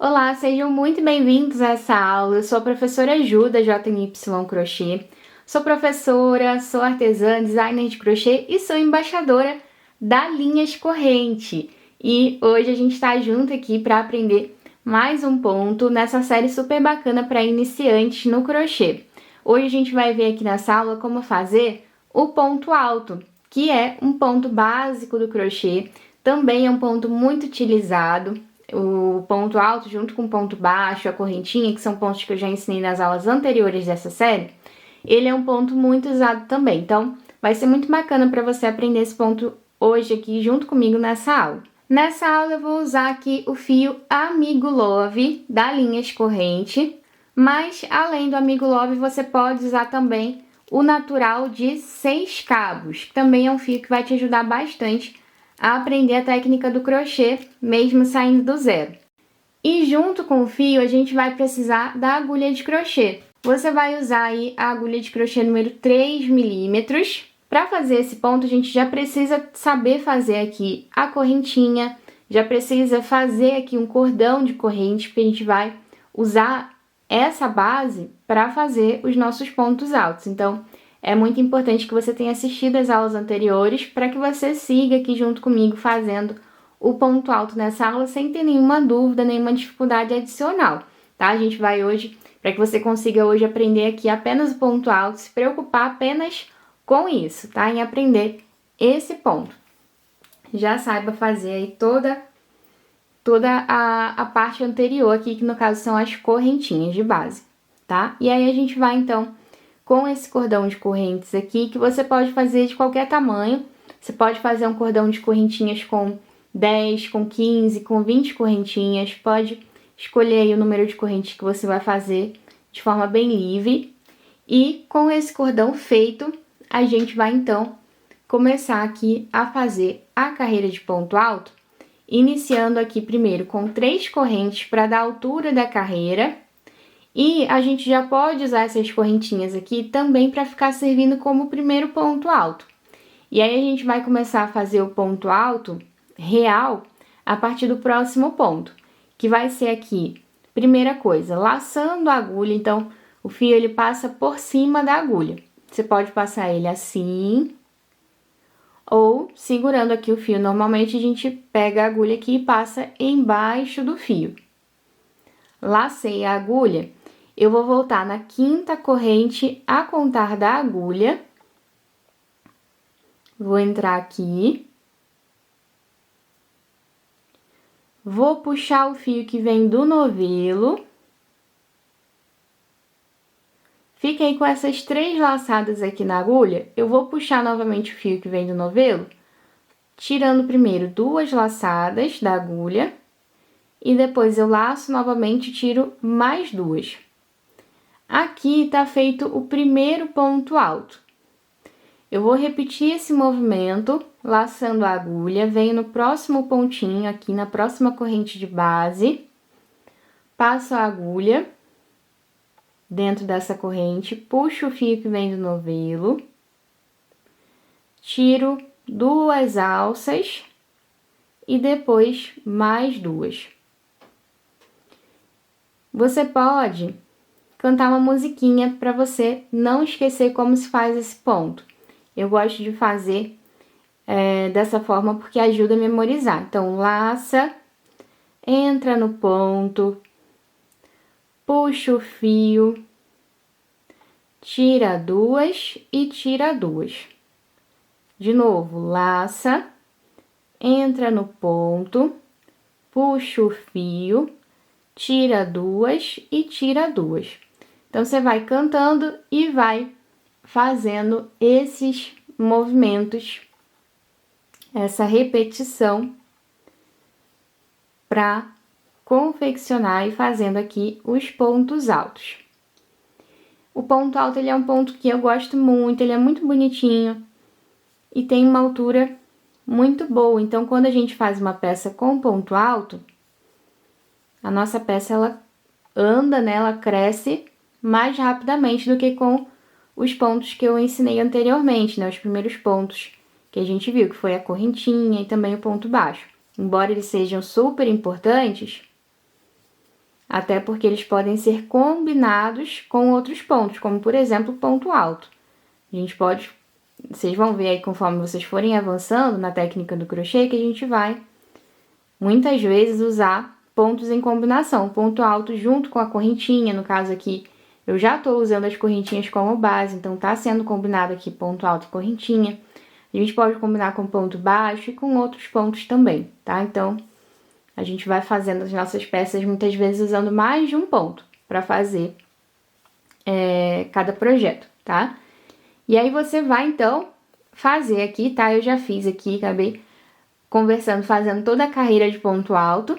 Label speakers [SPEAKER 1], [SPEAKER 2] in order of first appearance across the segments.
[SPEAKER 1] Olá, sejam muito bem-vindos a essa aula. Eu sou a professora Ju da JNY Crochê. Sou professora, sou artesã, designer de crochê e sou embaixadora da Linhas Corrente. E hoje a gente está junto aqui para aprender mais um ponto nessa série super bacana para iniciantes no crochê. Hoje a gente vai ver aqui nessa aula como fazer o ponto alto, que é um ponto básico do crochê, também é um ponto muito utilizado. O ponto alto junto com o ponto baixo, a correntinha, que são pontos que eu já ensinei nas aulas anteriores dessa série, ele é um ponto muito usado também. Então, vai ser muito bacana para você aprender esse ponto hoje aqui junto comigo nessa aula. Nessa aula eu vou usar aqui o fio Amigo Love da Linhas Corrente, mas além do Amigo Love você pode usar também o natural de 6 cabos, que também é um fio que vai te ajudar bastante a aprender a técnica do crochê, mesmo saindo do zero. E junto com o fio, a gente vai precisar da agulha de crochê. Você vai usar aí a agulha de crochê número 3 milímetros. Para fazer esse ponto, a gente já precisa saber fazer aqui a correntinha, já precisa fazer aqui um cordão de corrente, porque a gente vai usar essa base para fazer os nossos pontos altos. Então, é muito importante que você tenha assistido as aulas anteriores para que você siga aqui junto comigo fazendo o ponto alto nessa aula sem ter nenhuma dúvida, nenhuma dificuldade adicional, tá? A gente vai hoje, para que você consiga hoje aprender aqui apenas o ponto alto, se preocupar apenas com isso, tá? Em aprender esse ponto. Já saiba fazer aí toda a parte anterior aqui, que no caso são as correntinhas de base, tá? E aí a gente vai então com esse cordão de correntes aqui, que você pode fazer de qualquer tamanho. Você pode fazer um cordão de correntinhas com 10, com 15, com 20 correntinhas. Pode escolher aí o número de correntes que você vai fazer de forma bem livre. E com esse cordão feito, a gente vai então começar aqui a fazer a carreira de ponto alto, iniciando aqui primeiro com 3 correntes para dar a altura da carreira. E a gente já pode usar essas correntinhas aqui também para ficar servindo como primeiro ponto alto. E aí a gente vai começar a fazer o ponto alto real a partir do próximo ponto, que vai ser aqui, primeira coisa, laçando a agulha. Então, o fio ele passa por cima da agulha. Você pode passar ele assim, ou segurando aqui o fio. Normalmente a gente pega a agulha aqui e passa embaixo do fio. Lacei a agulha. Eu vou voltar na 5ª corrente a contar da agulha. Vou entrar aqui. Vou puxar o fio que vem do novelo. Fiquei com essas 3 laçadas aqui na agulha. Eu vou puxar novamente o fio que vem do novelo, tirando primeiro 2 laçadas da agulha. E depois eu laço novamente e tiro mais 2. Aqui tá feito o primeiro ponto alto. Eu vou repetir esse movimento, laçando a agulha, venho no próximo pontinho, aqui na próxima corrente de base, passo a agulha dentro dessa corrente, puxo o fio que vem do novelo, tiro 2 alças e depois mais 2. Você pode cantar uma musiquinha para você não esquecer como se faz esse ponto. Eu gosto de fazer dessa forma porque ajuda a memorizar. Então, laça, entra no ponto, puxa o fio, tira 2 e tira 2. De novo, laça, entra no ponto, puxa o fio, tira 2 e tira 2. Então, você vai cantando e vai fazendo esses movimentos, essa repetição, para confeccionar e fazendo aqui os pontos altos. O ponto alto, ele é um ponto que eu gosto muito, ele é muito bonitinho e tem uma altura muito boa. Então, quando a gente faz uma peça com ponto alto, a nossa peça, ela anda, né? Ela cresce mais rapidamente do que com os pontos que eu ensinei anteriormente, né? Os primeiros pontos que a gente viu, que foi a correntinha e também o ponto baixo. Embora eles sejam super importantes, até porque eles podem ser combinados com outros pontos, como por exemplo, ponto alto. A gente pode, vocês vão ver aí conforme vocês forem avançando na técnica do crochê, que a gente vai muitas vezes usar pontos em combinação, ponto alto junto com a correntinha, no caso aqui eu já estou usando as correntinhas como base, então tá sendo combinado aqui ponto alto e correntinha. A gente pode combinar com ponto baixo e com outros pontos também, tá? Então, a gente vai fazendo as nossas peças muitas vezes usando mais de um ponto para fazer cada projeto, tá? E aí você vai, então, fazer aqui, tá? Eu já fiz aqui, acabei conversando, fazendo toda a carreira de ponto alto.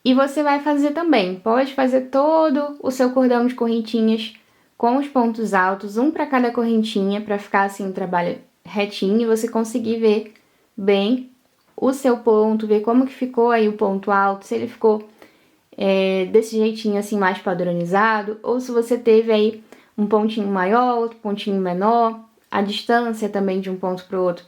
[SPEAKER 1] E você vai fazer também, pode fazer todo o seu cordão de correntinhas com os pontos altos, um para cada correntinha, para ficar assim o trabalho retinho e você conseguir ver bem o seu ponto, ver como que ficou aí o ponto alto, se ele ficou desse jeitinho assim mais padronizado, ou se você teve aí um pontinho maior, outro pontinho menor, a distância também de um ponto para o outro,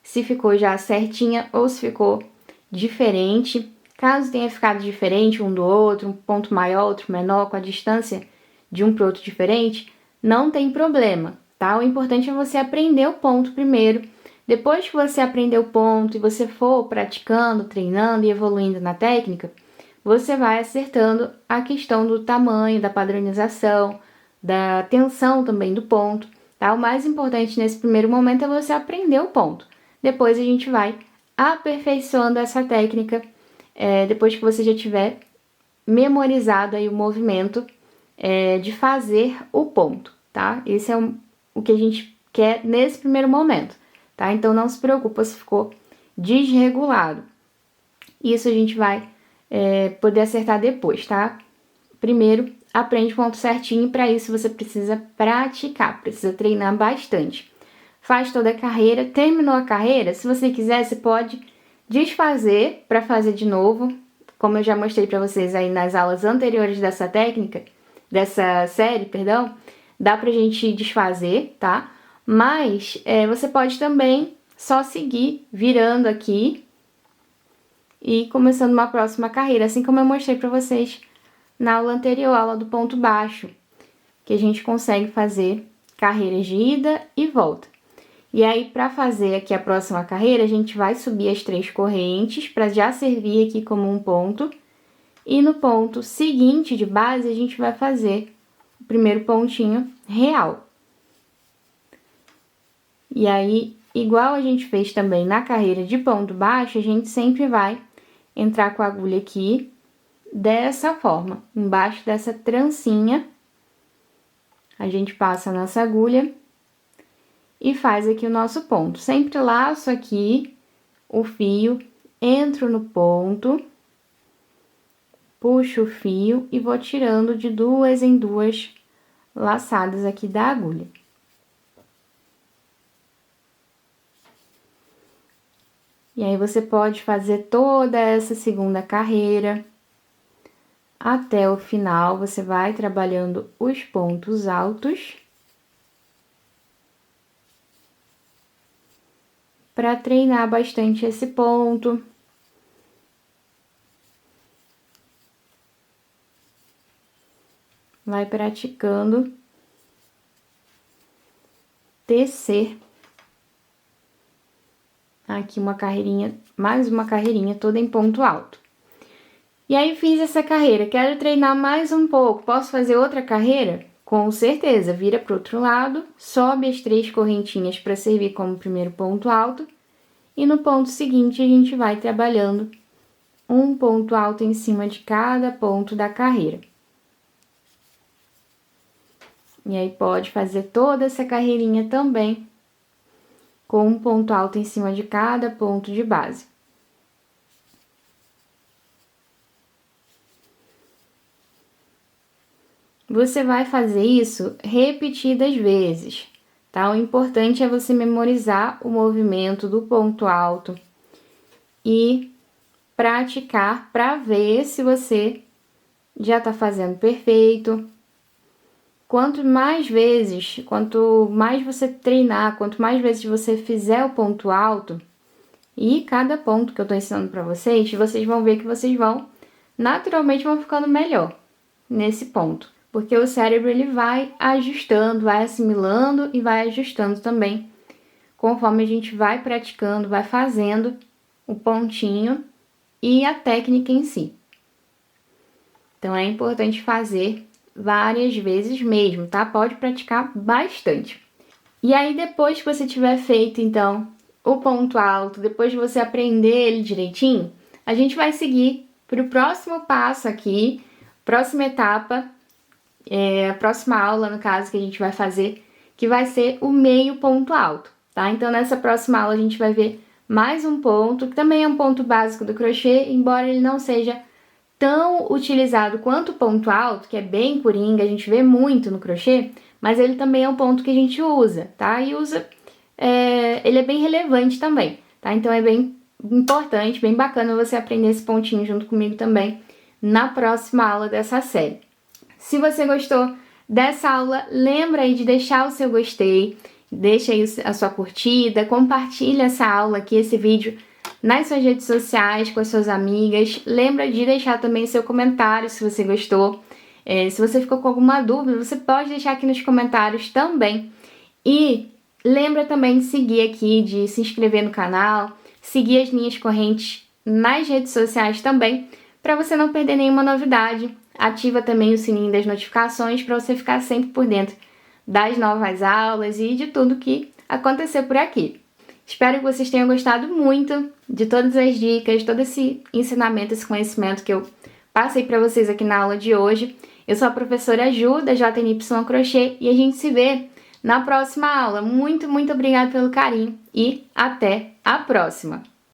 [SPEAKER 1] se ficou já certinha ou se ficou diferente. Caso tenha ficado diferente um do outro, um ponto maior, outro menor, com a distância de um para o outro diferente, não tem problema, tá? O importante é você aprender o ponto primeiro. Depois que você aprender o ponto e você for praticando, treinando e evoluindo na técnica, você vai acertando a questão do tamanho, da padronização, da tensão também do ponto, tá? O mais importante nesse primeiro momento é você aprender o ponto. Depois a gente vai aperfeiçoando essa técnica depois que você já tiver memorizado aí o movimento de fazer o ponto, tá? Esse é o que a gente quer nesse primeiro momento, tá? Então não se preocupa se ficou desregulado. Isso a gente vai poder acertar depois, tá? Primeiro, aprende o ponto certinho e para isso você precisa praticar, precisa treinar bastante. Faz toda a carreira, terminou a carreira, se você quiser, você pode desfazer para fazer de novo, como eu já mostrei para vocês aí nas aulas anteriores dessa técnica, dessa série, perdão, dá pra gente desfazer, tá? Mas você pode também só seguir virando aqui e começando uma próxima carreira, assim como eu mostrei para vocês na aula anterior, aula do ponto baixo, que a gente consegue fazer carreiras de ida e volta. E aí, para fazer aqui a próxima carreira, a gente vai subir as 3 correntes para já servir aqui como um ponto. E no ponto seguinte de base, a gente vai fazer o primeiro pontinho real. E aí, igual a gente fez também na carreira de ponto baixo, a gente sempre vai entrar com a agulha aqui dessa forma, embaixo dessa trancinha. A gente passa a nossa agulha e faz aqui o nosso ponto. Sempre laço aqui o fio, entro no ponto, puxo o fio e vou tirando de 2 em 2 laçadas aqui da agulha. E aí você pode fazer toda essa segunda carreira até o final, você vai trabalhando os pontos altos para treinar bastante esse ponto. Vai praticando tecer aqui uma carreirinha, mais uma carreirinha toda em ponto alto. E aí fiz essa carreira, quero treinar mais um pouco, posso fazer outra carreira? Com certeza, vira para o outro lado, sobe as 3 correntinhas para servir como primeiro ponto alto. E no ponto seguinte, a gente vai trabalhando um ponto alto em cima de cada ponto da carreira. E aí, pode fazer toda essa carreirinha também com um ponto alto em cima de cada ponto de base. Você vai fazer isso repetidas vezes, tá? O importante é você memorizar o movimento do ponto alto e praticar para ver se você já tá fazendo perfeito. Quanto mais você treinar, quanto mais vezes você fizer o ponto alto, e cada ponto que eu tô ensinando para vocês, vocês vão ver que vocês naturalmente vão ficando melhor. nesse ponto, porque o cérebro ele vai ajustando, vai assimilando e vai ajustando também, conforme a gente vai praticando, vai fazendo o pontinho e a técnica em si. Então é importante fazer várias vezes mesmo, tá? Pode praticar bastante. E aí depois que você tiver feito, então, o ponto alto, depois de você aprender ele direitinho, a gente vai seguir para o próximo passo aqui, próxima etapa, a próxima aula, no caso, que a gente vai fazer, que vai ser o meio ponto alto, tá? Então, nessa próxima aula, a gente vai ver mais um ponto, que também é um ponto básico do crochê, embora ele não seja tão utilizado quanto o ponto alto, que é bem coringa, a gente vê muito no crochê, mas ele também é um ponto que a gente usa, tá? E ele é bem relevante também, tá? Então é bem importante, bem bacana você aprender esse pontinho junto comigo também na próxima aula dessa série. Se você gostou dessa aula, lembra aí de deixar o seu gostei, deixa aí a sua curtida, compartilha essa aula aqui, esse vídeo nas suas redes sociais, com as suas amigas. Lembra de deixar também seu comentário se você gostou. Se você ficou com alguma dúvida, você pode deixar aqui nos comentários também. E lembra também de seguir aqui, de se inscrever no canal, seguir as linhas correntes nas redes sociais também, para você não perder nenhuma novidade. Ativa também o sininho das notificações para você ficar sempre por dentro das novas aulas e de tudo que aconteceu por aqui. Espero que vocês tenham gostado muito de todas as dicas, todo esse ensinamento, esse conhecimento que eu passei para vocês aqui na aula de hoje. Eu sou a professora Ju, da JNY Crochê, e a gente se vê na próxima aula. Muito, muito obrigada pelo carinho e até a próxima!